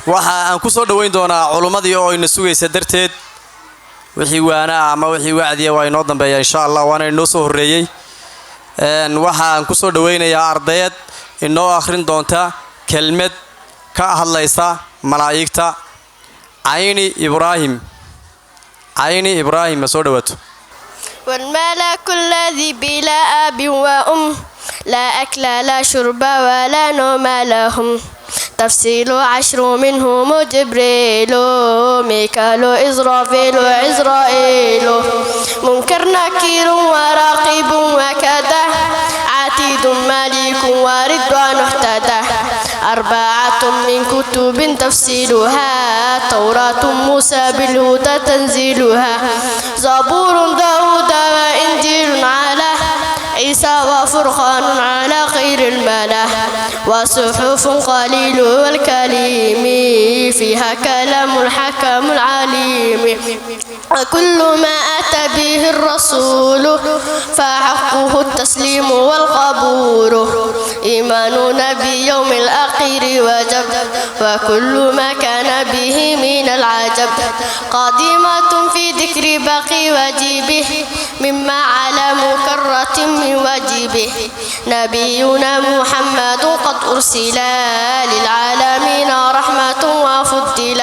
waxaan ku soo dhaweyn doonaa culumadii oo ina sugaysa darteed wixii waana ama wixii wacdiya waa inoo dambeeya insha Allah waana inoo soo horeeyay waxaan ku soo dhaweynayaa ardayad inoo akhrin doonta kelmad ka hadlaysa malaa'igta عيني إبراهيم سو دواته والملك الذي بلا أب وأم لا أكل لا شرب ولا نوم لهم تفصيل 10 منهم جبريل ميكال إسرافيل وعزرائيل منكر نكير وراقب وكذا عتيد مليك ورضوان اهتدى 4 من كتب تفسيرها توراة موسى بالهدى تنزيلها زبور داود وإنجيل على عيسى وفرقان على خير الملا وصحف قليل والكليم فيها كلام الحكم العليم وكل ما أتى به الرسول فحقه التسليم والقبول إيماننا بيوم الأخير وجب وكل ما كان به من العجب قادمة في ذكر بقي وجيبه مما على مكرة من وجيبه نبينا محمد قد أرسل للعالمين رحمة وفضل